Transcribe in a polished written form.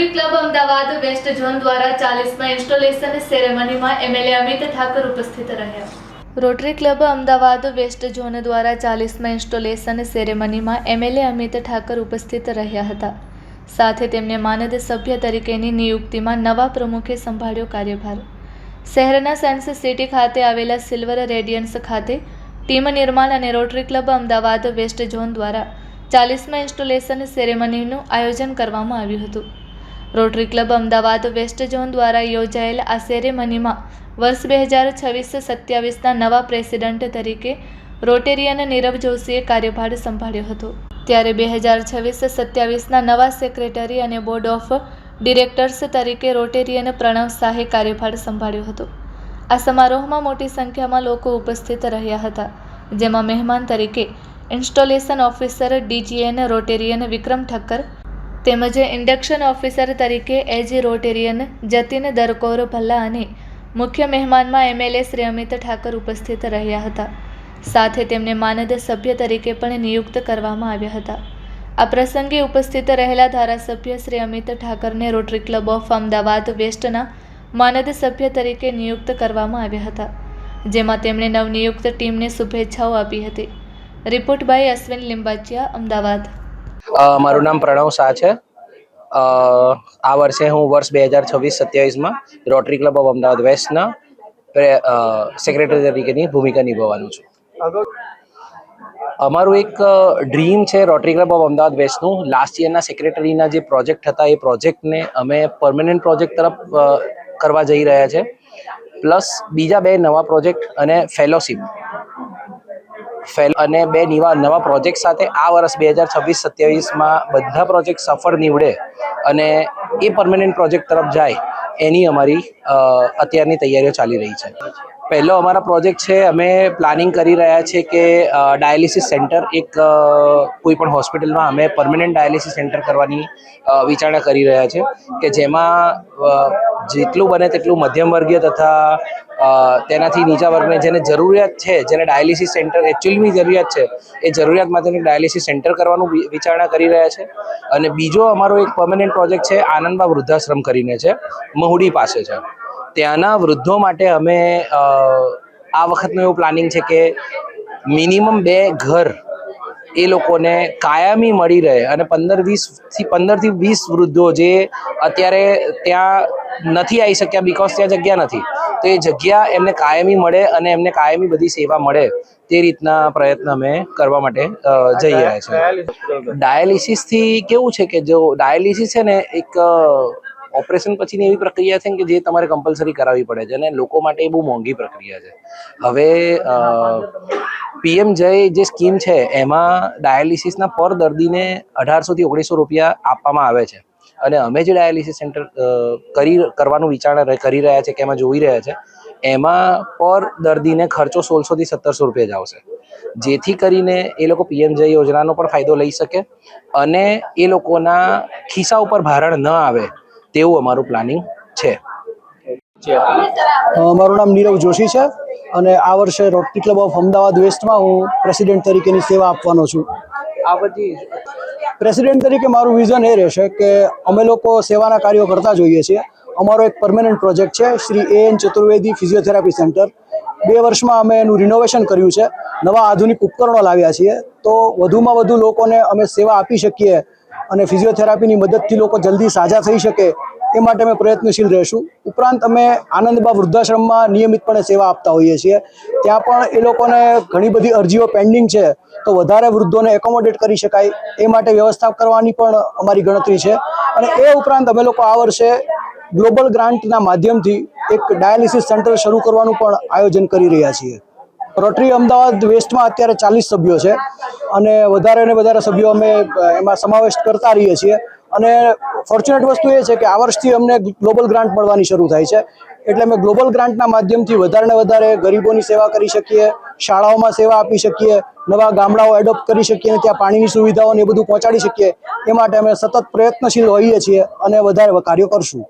Rotary club Ahmedabad west zone દ્વારા 40મા installation સેરેમનીમાં MLA Amit Thakar ઉપસ્થિત રહ્યા. Rotary club Ahmedabad west zone દ્વારા 40મા ઇન્સ્ટોલેશન સેરેમનીમાં એમએલએ અમિત ઠાકર ઉપસ્થિત રહ્યા હતા. સાથે તેમને માનદ સભ્ય તરીકેની નિયુક્તિમાં નવા પ્રમુખે સંભાળ્યો કાર્યભાર. શહેરના સાયન્સ સિટી ખાતે આવેલા સિલ્વર રેડિયન્સ ખાતે ટીમ નિર્માણ અને rotary club Ahmedabad west zone દ્વારા 40મા ઇન્સ્ટોલેશન સેરેમનીનું આયોજન કરવામાં આવ્યું હતું. Rotary club Ahmedabad west zone દ્વારા યોજાયેલ આ સેરેમનીમાં વર્ષ 2026-27ના નવા પ્રેસિડેન્ટ તરીકે રોટેરિયન નીરવ જોશીએ કાર્યભાર સંભાળ્યો હતો. ત્યારે 2026-27ના નવા સેક્રેટરી અને બોર્ડ ઓફ ડિરેક્ટર્સ તરીકે રોટેરિયન પ્રણવ શાહે કાર્યભાર સંભાળ્યો હતો. આ સમારોહમાં મોટી સંખ્યામાં લોકો ઉપસ્થિત રહ્યા હતા, જેમાં મહેમાન તરીકે ઇન્સ્ટોલેશન ઓફિસર ડીજીએન રોટેરિયન વિક્રમ ઠક્કર તેમજ ઇન્ડક્શન ઓફિસર તરીકે એજી રોટેરિયન જતીન દરકોર ભલ્લા અને મુખ્ય મહેમાનમાં એમએલએ શ્રી અમિત ઠાકર ઉપસ્થિત રહ્યા હતા. સાથે તેમને માનદ સભ્ય તરીકે પણ નિયુક્ત કરવામાં આવ્યા હતા. આ પ્રસંગે ઉપસ્થિત રહેલા ધારાસભ્ય શ્રી અમિત ઠાકરને રોટરી ક્લબ ઓફ અમદાવાદ વેસ્ટના માનદ સભ્ય તરીકે નિયુક્ત કરવામાં આવ્યા હતા, જેમાં તેમણે નવનિયુક્ત ટીમને શુભેચ્છાઓ આપી હતી. Report by Ashwin Limbachiya, Ahmedabad. મારું નામ પ્રણવ શાહ છે. આ વર્ષે હું વર્ષ 2026-27માં રોટરી ક્લબ ઓફ અમદાવાદ વેસ્ટના સેક્રેટરી તરીકેની ભૂમિકા નિભાવવાનું છું. અમારું એક ડ્રીમ છે રોટરી ક્લબ ઓફ અમદાવાદ વેસ્ટનું. લાસ્ટ યરના સેક્રેટરીના જે પ્રોજેક્ટ હતા એ પ્રોજેક્ટને અમે પરમનન્ટ પ્રોજેક્ટ તરફ કરવા જઈ રહ્યા છે. પ્લસ બીજા 2 નવા પ્રોજેક્ટ અને ફેલોશિપ અને 2 નવા પ્રોજેક્ટ સાથે આ વર્ષ 2026-27માં બધા પ્રોજેક્ટ સફળ નીવડે અને એ પરમનન્ટ પ્રોજેક્ટ તરફ જાય એની અમારી અત્યારની તૈયારીઓ ચાલી રહી છે. પહેલો અમારા પ્રોજેક્ટ છે, અમે પ્લાનિંગ કરી રહ્યા છે કે ડાયાલિસિસ સેન્ટર એક કોઈ પણ હોસ્પિટલમાં અમે પરમનન્ટ ડાયાલિસિસ સેન્ટર કરવાની વિચારણા કરી રહ્યા છે કે જેમાં જેટલું બને તેટલું મધ્યમ વર્ગીય તથા તેનાથી નીચા વર્ગને જેને જરૂરિયાત છે, જેને ડાયાલિસિસ સેન્ટર એકચ્યુઅલીની જરૂરિયાત છે, એ જરૂરિયાત માટેનું ડાયાલિસિસ સેન્ટર કરવાનું વિચારણા કરી રહ્યા છે. અને બીજો અમારો એક પરમનન્ટ પ્રોજેક્ટ છે, આનંદબા વૃદ્ધાશ્રમ કરીને છે, મહુડી પાસે છે. ત્યાંના વૃદ્ધો માટે અમે આ વખતનું એવું પ્લાનિંગ છે કે મિનિમમ 2 ઘર એ લોકોને કાયમી મળી રહે અને 15થી 20 વૃદ્ધો જે અત્યારે ત્યાં નથી આવી શક્યા બિકોઝ ત્યાં જગ્યા નથી, તો એ જગ્યા એમને કાયમી મળે અને એમને કાયમી બધી સેવા મળે તે રીતના પ્રયત્ન અમે કરવા માટે જઈ રહ્યા છીએ. ડાયાલિસિસથી કેવું છે કે જો ડાયાલિસિસ છે ને એક ઓપરેશન પછીની એવી પ્રક્રિયા છે કે જે તમારે કમ્પલસરી કરાવવી પડે છે અને લોકો માટે એ બહુ મોંઘી પ્રક્રિયા છે. હવે પીએમ જય જે સ્કીમ છે એમાં ડાયાલિસિસના પર દર્દીને 1800 થી 1900 રૂપિયા આપવામાં આવે છે અને અમે જે ડાયાલિસિસ સેન્ટર કરવાનું વિચારણા કરી રહ્યા છે કે એમાં જોઈ રહ્યા છે એમાં પર દર્દીને ખર્ચો 1600 થી 1700 રૂપિયા જ આવશે, જેથી કરીને એ લોકો પીએમ જય યોજનાનો પણ ફાયદો લઈ શકે અને એ લોકોના ખિસ્સા ઉપર ભારણ ન આવે તેવું અમારું પ્લાનિંગ છે. મારું નામ નીરવ જોશી છે અને આ વર્ષે રોટરી ક્લબ ઓફ અમદાવાદ વેસ્ટમાં હું પ્રેસિડેન્ટ તરીકેની સેવા આપવાનો છું. આ બધી પ્રેસિડેન્ટ તરીકે મારું વિઝન એ રહેશે કે અમે લોકો સેવાના કાર્યો કરતા જોઈએ છીએ. અમારો એક પરમેનન્ટ પ્રોજેક્ટ છે Shri AN Chaturvedi physiotherapy centre. 2 વર્ષમાં અમે એનું રિનોવેશન કર્યું છે, નવા આધુનિક ઉપકરણો લાવ્યા છીએ, તો વધુમાં વધુ લોકોને અમે સેવા આપી શકીએ અને ફિઝિયોથેરાપીની મદદથી લોકો જલ્દી સાજા થઈ શકે એ માટે અમે પ્રયત્નશીલ રહીશું. ઉપરાંત અમે આનંદબા વૃદ્ધાશ્રમમાં નિયમિતપણે સેવા આપતા હોઈએ છીએ. ત્યાં પણ એ લોકોને ઘણી બધી અરજીઓ પેન્ડિંગ છે, તો વધારે વૃદ્ધોને એકોમોડેટ કરી શકાય એ માટે વ્યવસ્થા કરવાની પણ અમારી ગણતરી છે. અને એ ઉપરાંત અમે લોકો આ વર્ષે ગ્લોબલ ગ્રાન્ટના માધ્યમથી એક ડાયાલિસિસ સેન્ટર શરૂ કરવાનું પણ આયોજન કરી રહ્યા છીએ. રોટરી અમદાવાદ વેસ્ટમાં અત્યારે 40 સભ્યો છે અને વધારે ને વધારે સભ્યો અમે એમાં સમાવેશ કરતા રહીએ છીએ. અને ફોર્ચ્યુનેટ વસ્તુ એ છે કે આ વર્ષથી અમને ગ્લોબલ ગ્રાન્ટ મળવાની શરૂ થાય છે, એટલે અમે ગ્લોબલ ગ્રાન્ટના માધ્યમથી વધારે ને વધારે ગરીબોની સેવા કરી શકીએ, શાળાઓમાં સેવા આપી શકીએ, નવા ગામડાઓ એડોપ્ટ કરી શકીએ અને ત્યાં પાણીની સુવિધાઓને એ બધું પહોંચાડી શકીએ. એ માટે અમે સતત પ્રયત્નશીલ હોઈએ છીએ અને વધારે કાર્યો કરશું.